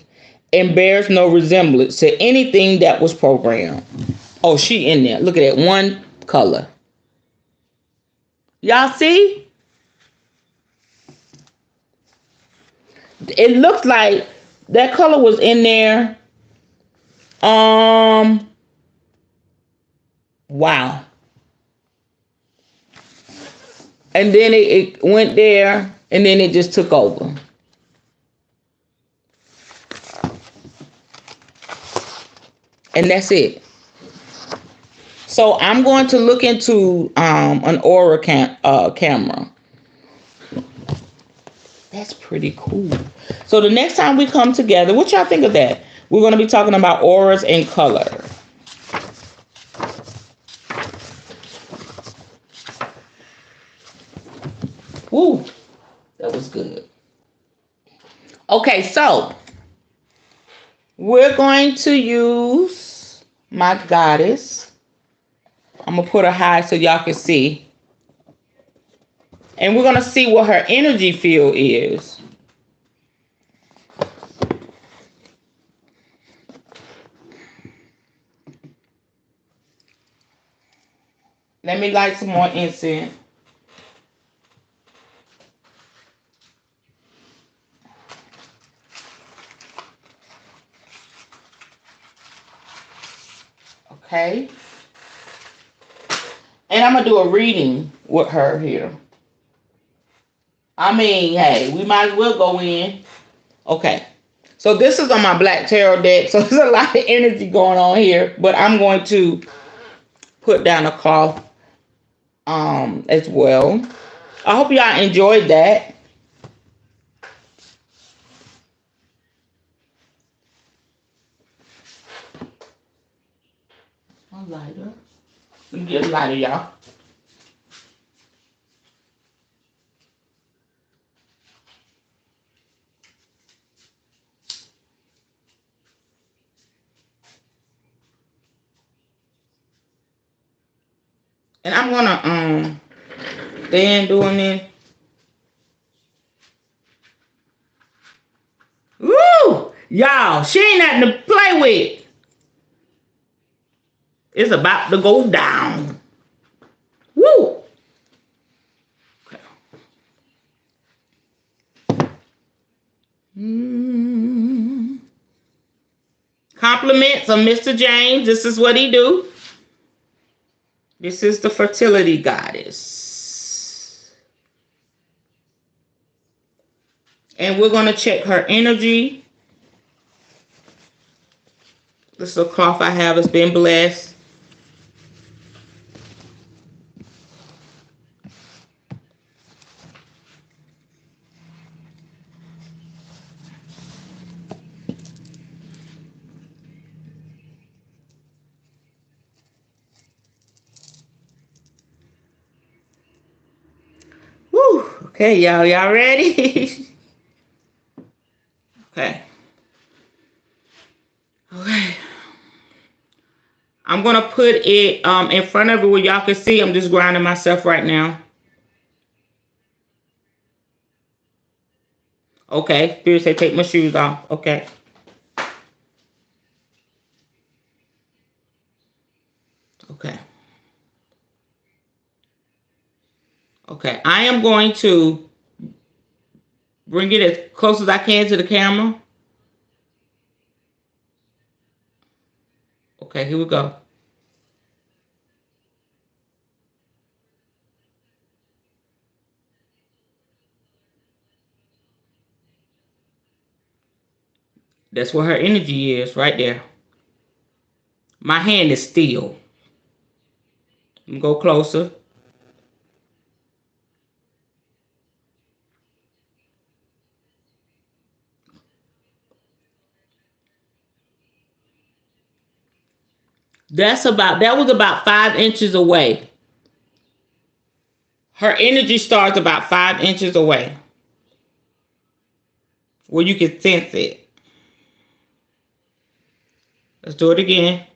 and bears no resemblance to anything that was programmed. Oh, she in there. Look at that one color. Y'all see? It looks like that color was in there Um, wow. And then it went there, and then it just took over. And that's it. So I'm going to look into an Aura camera. That's pretty cool. So the next time we come together, what y'all think of that? We're going to be talking about auras and color. Woo, that was good. Okay, so we're going to use my goddess. I'm going to put her high so y'all can see. And we're going to see what her energy field is. Let me light some more incense. Okay. And I'm going to do a reading with her here. I mean, hey, we might as well go in. Okay. So this is on my Black Tarot deck. So there's a lot of energy going on here. But I'm going to put down a cloth as well. I hope y'all enjoyed that. A lighter. Let me get a lighter, y'all. And I'm gonna stand doing this. Woo! Y'all, she ain't nothing to play with. It's about to go down. Woo! Compliments of Mr. James. This is what he do. This is the fertility goddess. And we're going to check her energy. This little cloth I have has been blessed. Woo! Okay, y'all ready? Okay. Okay. I'm gonna put it in front of it where y'all can see. I'm just grinding myself right now. Okay. Spirit say take my shoes off. Okay. Okay. Okay. I am going to bring it as close as I can to the camera. Okay, here we go. That's where her energy is, right there. My hand is still. Go closer. That was about 5 inches away. Her energy starts about 5 inches away. Where you can sense it. Let's do it again.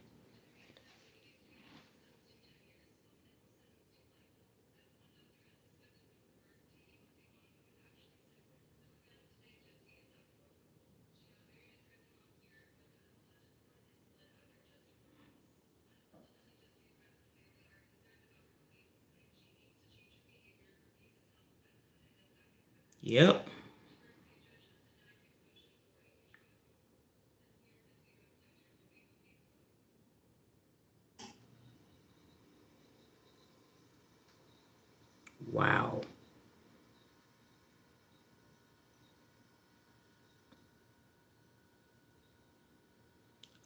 Yep. Wow.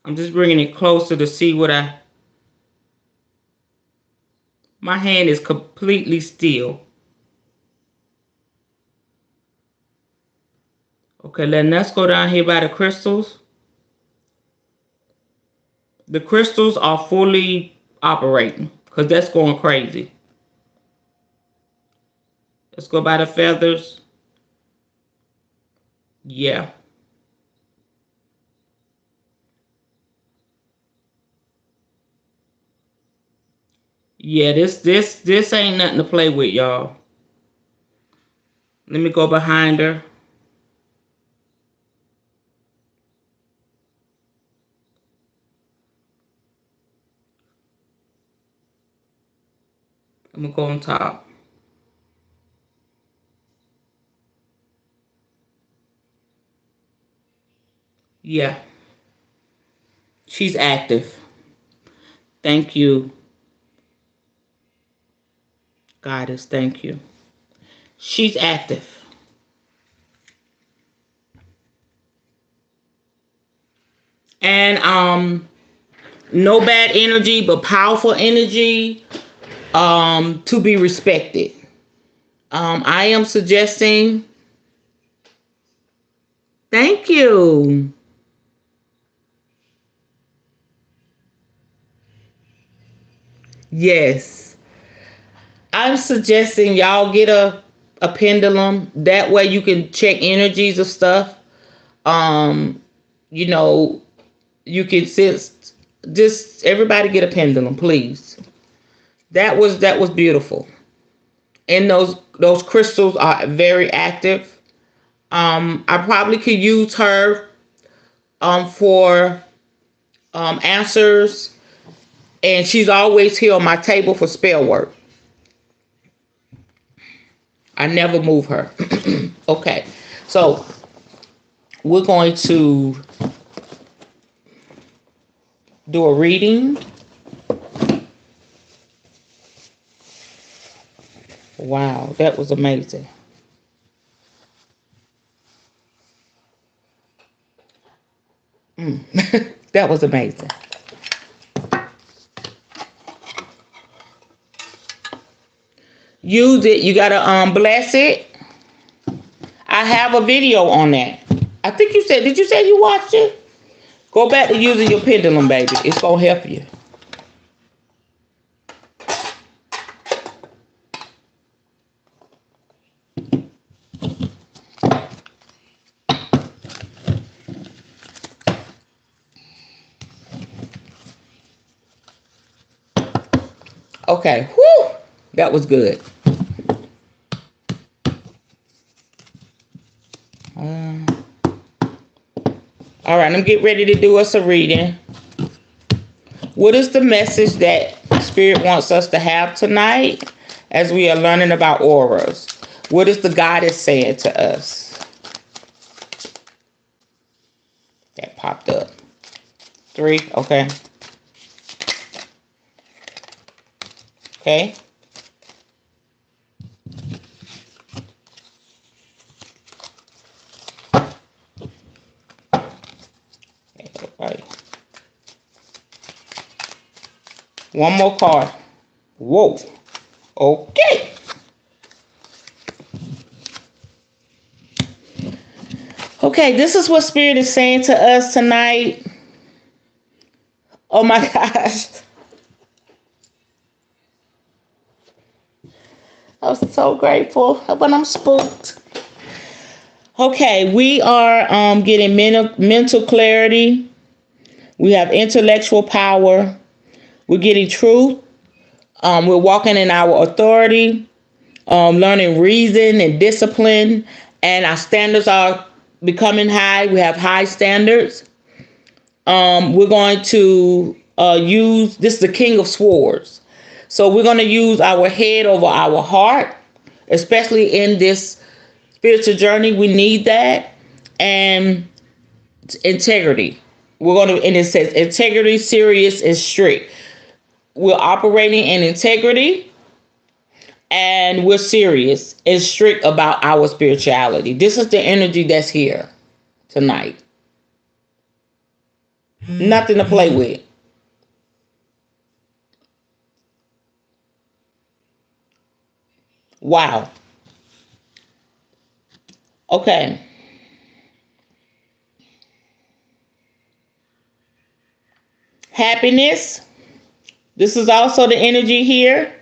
I'm just bringing it closer to see what my hand is completely still. Okay, let's go down here by the crystals. The crystals are fully operating because that's going crazy. Let's go by the feathers. Yeah. Yeah, this ain't nothing to play with, y'all. Let me go behind her. I'm gonna go on top. Yeah. She's active. Thank you, Goddess. Thank you. She's active. And no bad energy, but powerful energy. To be respected. I am suggesting. Thank you. Yes. I'm suggesting y'all get a pendulum. That way you can check energies of stuff. Um, you know, you can sense, just everybody get a pendulum, please. That was beautiful. And those crystals are very active. I probably could use her for answers, and she's always here on my table for spell work. I never move her. Okay, so we're going to do a reading. Wow, that was amazing. That was amazing. Use it. You gotta bless it. I have a video on that. I think you said. Did you say you watched it? Go back to using your pendulum, baby. It's gonna help you. Okay. Whew. That was good. Uh, all right. I'm getting ready to do us a reading. What is the message that Spirit wants us to have tonight as we are learning about auras? What is the Goddess saying to us? That popped up. 3. Okay. Okay. Okay. One more card. Whoa. Okay. Okay, this is what Spirit is saying to us tonight. Oh my gosh. I'm so grateful, but I'm spooked. Okay, we are getting mental clarity. We have intellectual power. We're getting truth. We're walking in our authority, learning reason and discipline, and our standards are becoming high. We have high standards. We're going to use, this is the King of Swords. So we're going to use our head over our heart, especially in this spiritual journey. We need that. And integrity. We're going to, and it says integrity, serious, and strict. We're operating in integrity. and we're serious and strict about our spirituality. This is the energy that's here tonight. Nothing to play with. Wow. Okay. Happiness. This is also the energy here.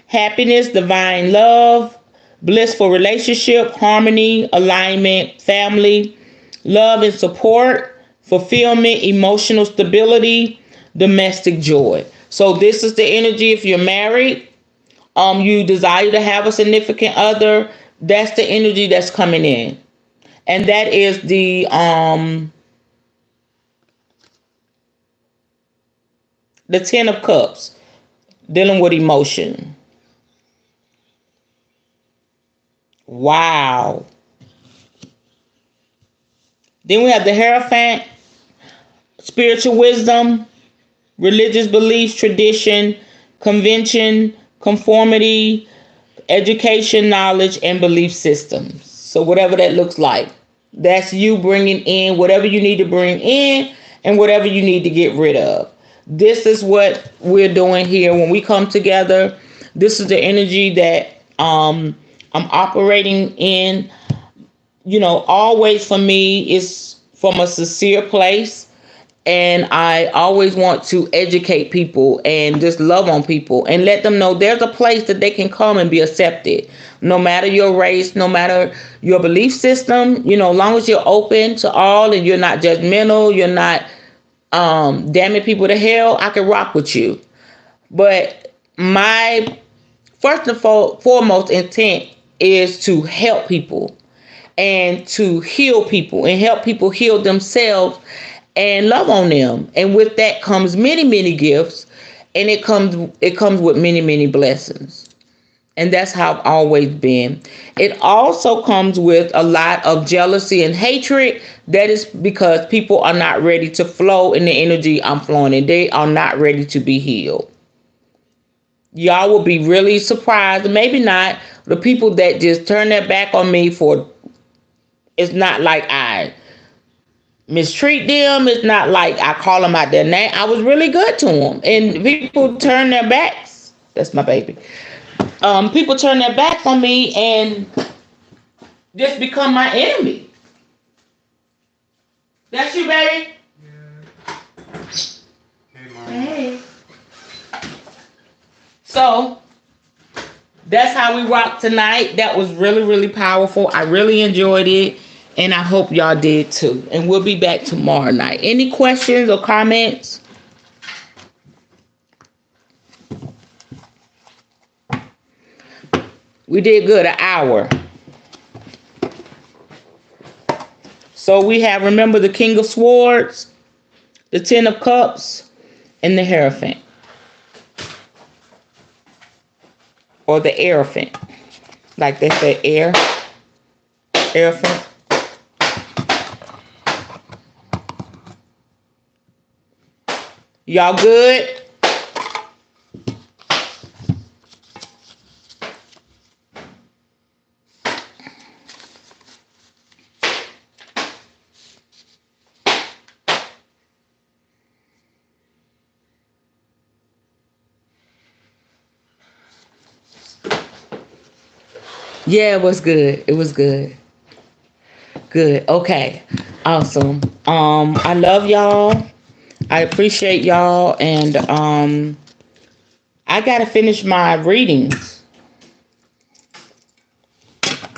Happiness, divine love, blissful relationship, harmony, alignment, family, love and support, fulfillment, emotional stability, domestic joy. So this is the energy if you're married, you desire to have a significant other, that's the energy that's coming in. And that is the 10 of Cups, dealing with emotion. Wow. Then we have the Hierophant, spiritual wisdom, religious beliefs, tradition, convention, conformity, education, knowledge, and belief systems. So whatever that looks like, that's you bringing in whatever you need to bring in and whatever you need to get rid of. This is what we're doing here when we come together. This is the energy that I'm operating in. You know, always for me is from a sincere place. And I always want to educate people and just love on people and let them know there's a place that they can come and be accepted. No matter your race, no matter your belief system, you know, as long as you're open to all and you're not judgmental, you're not damning people to hell, I can rock with you. But my first and foremost intent is to help people and to heal people and help people heal themselves and love on them. And with that comes many, many gifts, and it comes with many, many blessings. And that's how I've always been. It also comes with a lot of jealousy and hatred. That is because people are not ready to flow in the energy I'm flowing in. They are not ready to be healed. Y'all will be really surprised, maybe not. The people that just turn their back on me it's not like I mistreat them. It's not like I call them out their name. I was really good to them. And people turn their backs. That's my baby. People turn their backs on me and just become my enemy. That's you, baby? Yeah. Hey, Mom. Hey. So, that's how we rock tonight. That was really, really powerful. I really enjoyed it. And I hope y'all did too. And we'll be back tomorrow night. Any questions or comments? We did good, an hour. So we have, remember, the King of Swords, the 10 of Cups, and the Hierophant. Or the Hierophant. Like they say, Hierophant. Y'all good? Yeah, it was good. It was good. Good. Okay. Awesome. I love y'all. I appreciate y'all, and I gotta finish my readings.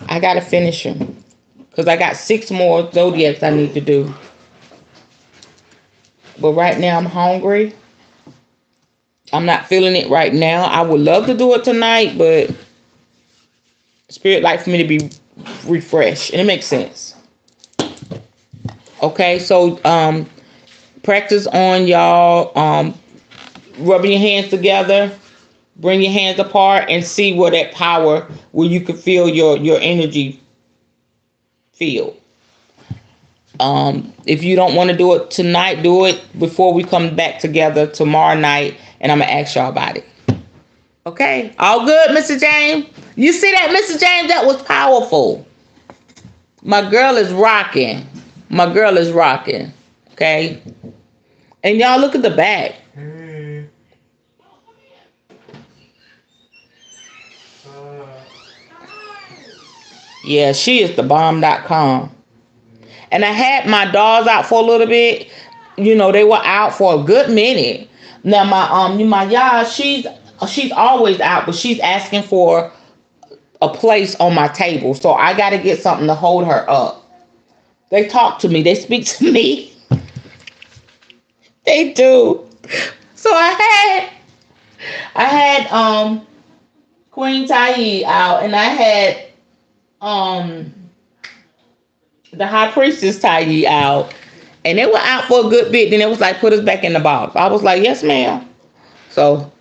I gotta finish them because I got 6 more zodiacs I need to do. But right now I'm hungry. I'm not feeling it right now. I would love to do it tonight, but Spirit like for me to be refreshed, and it makes sense. Okay, so practice on y'all rubbing your hands together, bring your hands apart, and see where that power, where you can feel your energy feel. If you don't want to do it tonight, do it before we come back together tomorrow night, and I'm gonna ask y'all about it. Okay, all good, Mr. James. You see that, Mr. James? That was powerful. My girl is rocking. My girl is rocking. Okay, and y'all look at the back. Yeah, she is the bomb.com. And I had my dolls out for a little bit. You know, they were out for a good minute. Now my y'all, she's always out, but she's asking for a place on my table. So I gotta get something to hold her up. They talk to me, they speak to me. They do. So I had Queen Tai out, and I had um the high priestess Tai out, and they were out for a good bit. Then it was like, put us back in the box. I was like, yes, ma'am. So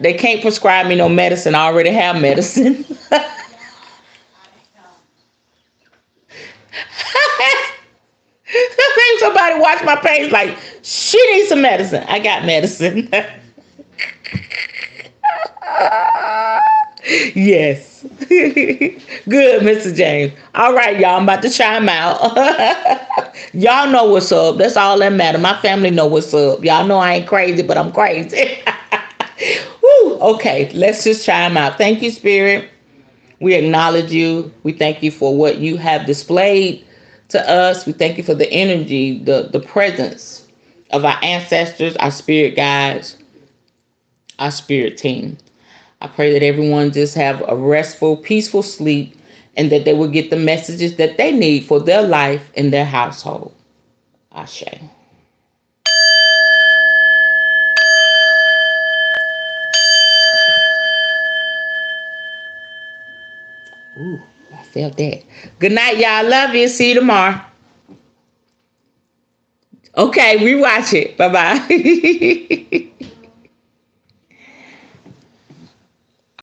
they can't prescribe me no medicine. I already have medicine. I think somebody watch my page like, she needs some medicine. I got medicine. Yes. Good, Mr. James. All right, y'all. I'm about to chime out. Y'all know what's up. That's all that matters. My family know what's up. Y'all know I ain't crazy, but I'm crazy. Woo. Okay, let's just chime out. Thank you, Spirit. We acknowledge you. We thank you for what you have displayed to us. We thank you for the energy, the presence of our ancestors, our spirit guides, our spirit team. I pray that everyone just have a restful, peaceful sleep, and that they will get the messages that they need for their life and their household. Ashe. Ooh, I felt that. Good night, y'all. Love you. See you tomorrow. Okay, rewatch it. Bye-bye.